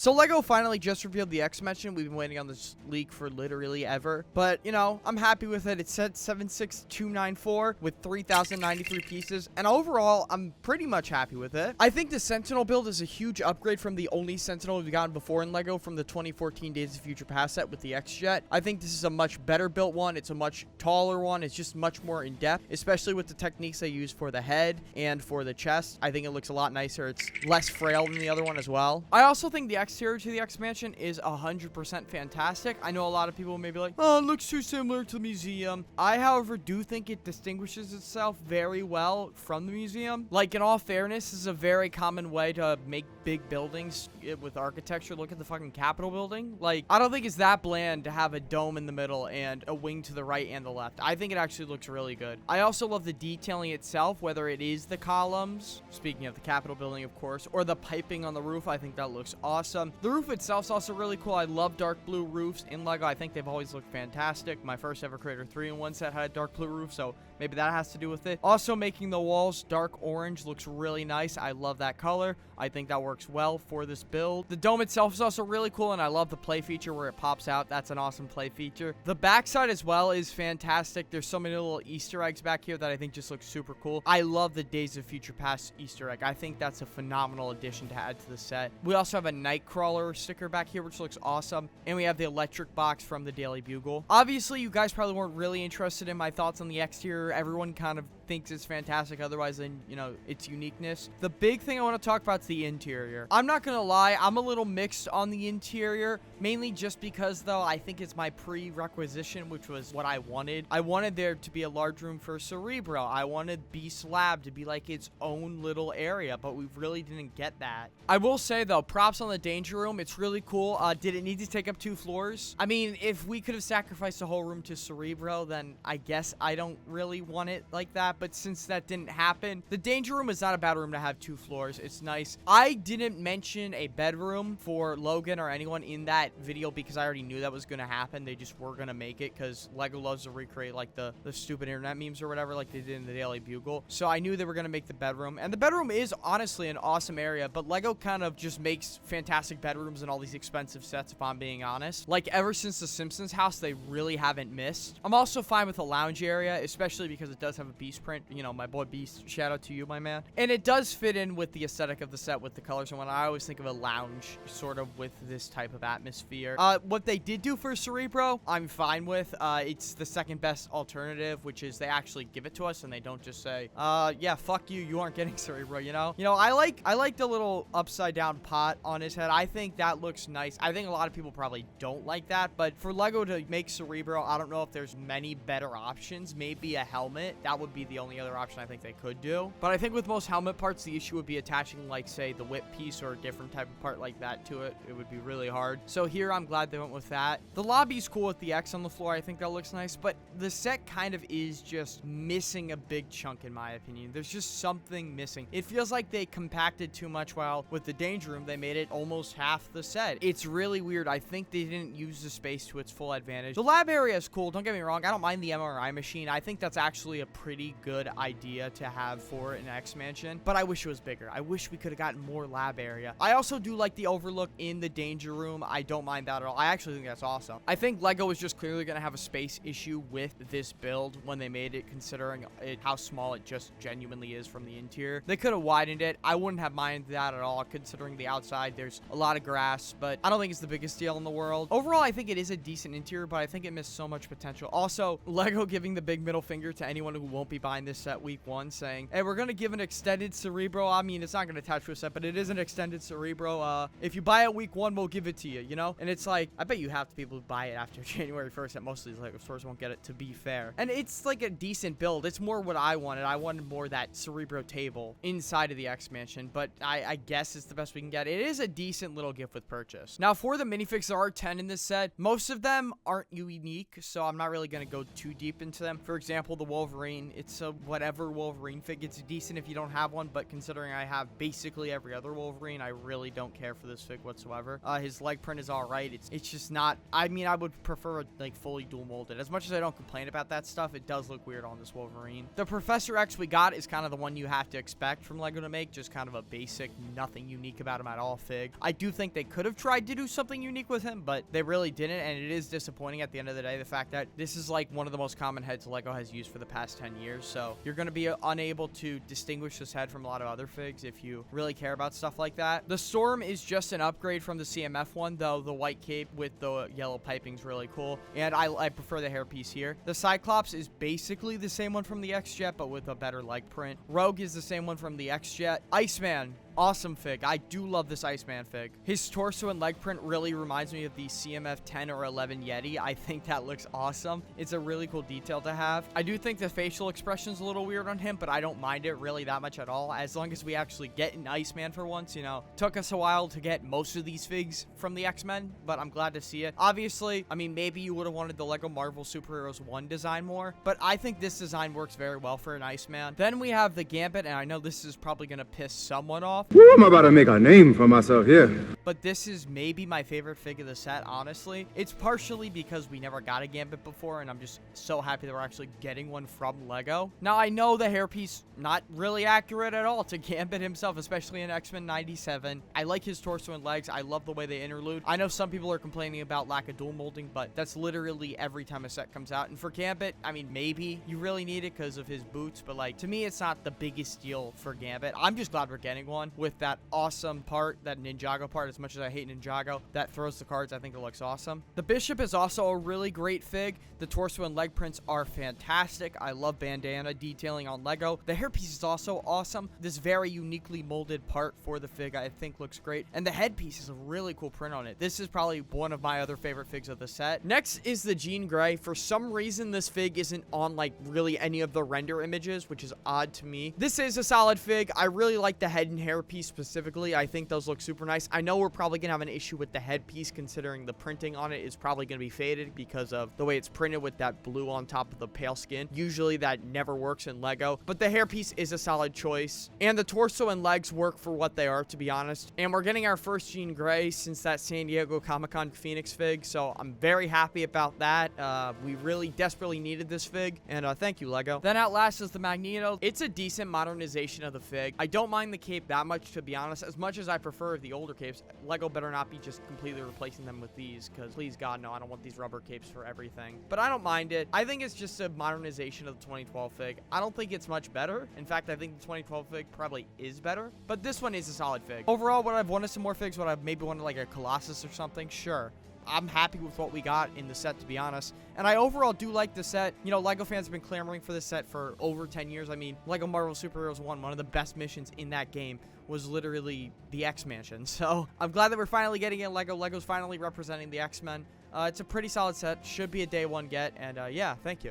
So Lego finally just revealed the X-Mention. We've been waiting on this leak for literally ever. But, you know, I'm happy with it. It's set 76294 with 3,093 pieces. And overall, I'm pretty much happy with it. I think the Sentinel build is a huge upgrade from the only Sentinel we've gotten before in Lego from the 2014 Days of Future Past set with the X-Jet. I think this is a much better built one. It's a much taller one. It's just much more in-depth, especially with the techniques they use for the head and for the chest. I think it looks a lot nicer. It's less frail than the other one as well. I also think the exterior to the X-Mansion is 100% fantastic. I know a lot of people may be like, oh, it looks too similar to the museum. I, however, do think it distinguishes itself very well from the museum. Like, in all fairness, this is a very common way to make big buildings with architecture. Look at the fucking Capitol building. Like, I don't think it's that bland to have a dome in the middle and a wing to the right and the left. I think it actually looks really good. I also love the detailing itself, whether it is the columns, speaking of the Capitol building, of course, or the piping on the roof. I think that looks awesome. The roof itself is also really cool. I love dark blue roofs in Lego. I think they've always looked fantastic. My first ever Creator 3-in-1 set had a dark blue roof, so maybe that has to do with it. Also, making the walls dark orange looks really nice. I love that color. I think that works well for this build. The dome itself is also really cool, and I love the play feature where it pops out. That's an awesome play feature. The backside as well is fantastic. There's so many little Easter eggs back here that I think just look super cool. I love the Days of Future Past Easter egg. I think that's a phenomenal addition to add to the set. We also have a Nightcrawler sticker back here, which looks awesome. And we have the electric box from the Daily Bugle. Obviously, you guys probably weren't really interested in my thoughts on the exterior. Everyone kind of thinks it's fantastic otherwise than, you know, its uniqueness. The big thing I want to talk about is the interior. I'm not gonna lie, I'm a little mixed on the interior, mainly just because, though, I think it's my prerequisition, which was what I wanted. I wanted there to be a large room for Cerebro. I wanted Beast Lab to be like its own little area, but we really didn't get that. I will say, though, props on the Danger Room. It's really cool. Did it need to take up 2 floors? I mean, if we could have sacrificed the whole room to Cerebro, then I guess I don't really want it like that. But since that didn't happen, the Danger Room is not a bad room to have 2 floors. It's nice. I didn't mention a bedroom for Logan or anyone in that video because I already knew that was going to happen. They just were going to make it because Lego loves to recreate like the stupid internet memes or whatever like they did in the Daily Bugle. So I knew they were going to make the bedroom. And the bedroom is honestly an awesome area, but Lego kind of just makes fantastic bedrooms and all these expensive sets, if I'm being honest. Like, ever since the Simpsons house, they really haven't missed. I'm also fine with the lounge area, especially because it does have a Beast print. You know, my boy Beast, shout out to you, my man. And it does fit in with the aesthetic of the set with the colors and when I always think of a lounge sort of with this type of atmosphere. What they did do for Cerebro, I'm fine with. It's the second best alternative, which is they actually give it to us and they don't just say, yeah, fuck you, you aren't getting Cerebro, you know? You know, I like the little upside down pot on his head. I think that looks nice. I think a lot of people probably don't like that, but for Lego to make Cerebro, I don't know if there's many better options. Maybe a helmet. That would be the only other option I think they could do. But I think with most helmet parts, the issue would be attaching, like, say, the whip piece or a different type of part like that to it. It would be really hard. So here, I'm glad they went with that. The lobby's cool with the X on the floor. I think that looks nice, but the set kind of is just missing a big chunk, in my opinion. There's just something missing. It feels like they compacted too much, while with the Danger Room, they made it almost half the set. It's really weird. I think they didn't use the space to its full advantage. The lab area is cool. Don't get me wrong. I don't mind the MRI machine. I think that's actually a pretty good idea to have for an X-Mansion, but I wish it was bigger. I wish we could have gotten more lab area. I also do like the overlook in the Danger Room. I don't mind that at all. I actually think that's awesome. I think Lego was just clearly going to have a space issue with this build when they made it, considering how small it just genuinely is from the interior. They could have widened it. I wouldn't have minded that at all, considering the outside there's a lot of grass, but I don't think it's the biggest deal in the world. Overall, I think it is a decent interior, but I think it missed so much potential. Also, Lego giving the big middle finger to anyone who won't be buying this set week 1, saying, hey, we're going to give an extended Cerebro. I mean, it's not going to attach to a set, but it is an extended Cerebro. If you buy it week 1, we'll give it to you, you know? And it's like, I bet you half the people who buy it after January 1st at most of these Lego stores won't get it, to be fair. And it's like a decent build. It's more what I wanted. I wanted more that Cerebro table inside of the X-Mansion, but I guess it's the best we can get. It is a decent little gift with purchase. Now, for the minifigs, there are 10 in this set. Most of them aren't unique, so I'm not really going to go too deep into them. For example, the Wolverine, it's it's a whatever Wolverine fig. It's decent if you don't have one, but considering I have basically every other Wolverine, I really don't care for this fig whatsoever. His leg print is all right. It's just not, I mean, I would prefer like fully dual molded. As much as I don't complain about that stuff, it does look weird on this Wolverine. The Professor X we got is kind of the one you have to expect from Lego to make, just kind of a basic, nothing unique about him at all fig. I do think they could have tried to do something unique with him, but they really didn't, and it is disappointing at the end of the day, the fact that this is like one of the most common heads Lego has used for the past 10 years, so you're going to be unable to distinguish this head from a lot of other figs if you really care about stuff like that. The Storm is just an upgrade from the CMF one, though the white cape with the yellow piping is really cool, and I prefer the hairpiece here. The Cyclops is basically the same one from the X-Jet, but with a better leg print. Rogue is the same one from the X-Jet. Iceman, awesome fig. I do love this Iceman fig. His torso and leg print really reminds me of the CMF 10 or 11 Yeti. I think that looks awesome. It's a really cool detail to have. I do think the facial expression's a little weird on him, but I don't mind it really that much at all, as long as we actually get an Iceman for once, you know. Took us a while to get most of these figs from the X-Men, but I'm glad to see it. Obviously, I mean, maybe you would have wanted the Lego Marvel Superheroes 1 design more, but I think this design works very well for an Iceman. Then we have the Gambit, and I know this is probably going to piss someone off. Woo, I'm about to make a name for myself here. But this is maybe my favorite fig of the set, honestly. It's partially because we never got a Gambit before, and I'm just so happy that we're actually getting one from Lego. Now, I know the hairpiece not really accurate at all to Gambit himself, especially in X-Men 97. I like his torso and legs. I love the way they interlude. I know some people are complaining about lack of dual molding, but that's literally every time a set comes out. And for Gambit, I mean, maybe you really need it because of his boots, but like, to me, it's not the biggest deal for Gambit. I'm just glad we're getting one with that awesome part, that Ninjago part. As much as I hate Ninjago, that throws the cards. I think it looks awesome. The Bishop is also a really great fig. The torso and leg prints are fantastic. I love bandana detailing on Lego. The hairpiece is also awesome. This very uniquely molded part for the fig I think looks great. And the headpiece is a really cool print on it. This is probably one of my other favorite figs of the set. Next is the Jean Grey. For some reason, this fig isn't on like really any of the render images, which is odd to me. This is a solid fig. I really like the head and hairpiece specifically. I think those look super nice. I know we're probably gonna have an issue with the headpiece considering the printing on it is probably gonna be faded because of the way it's printed with that blue on top of the pale skin. Usually that never works in Lego, but the hairpiece is a solid choice. And the torso and legs work for what they are, to be honest. And we're getting our first Jean Grey since that San Diego Comic-Con Phoenix fig, so I'm very happy about that. We really desperately needed this fig, and thank you, Lego. Then at last is the Magneto. It's a decent modernization of the fig. I don't mind the cape that much, to be honest. As much as I prefer the older capes, Lego better not be just completely replacing them with these, because please God, no, I don't want these rubber capes for everything. But I don't mind it. I think it's just a modernization of the 2012 fig. I don't think it's much better. In fact, I think the 2012 fig probably is better, but this one is a solid fig. Overall, would I've wanted some more figs? Would I've maybe wanted like a Colossus or something? Sure. I'm happy with what we got in the set, to be honest. And I overall do like the set. You know, Lego fans have been clamoring for this set for over 10 years. I mean, Lego Marvel Superheroes 1, one of the best missions in that game was literally the X-Mansion. So I'm glad that we're finally getting it. Lego's finally representing the X-Men. It's a pretty solid set. Should be a day one get. And yeah, thank you.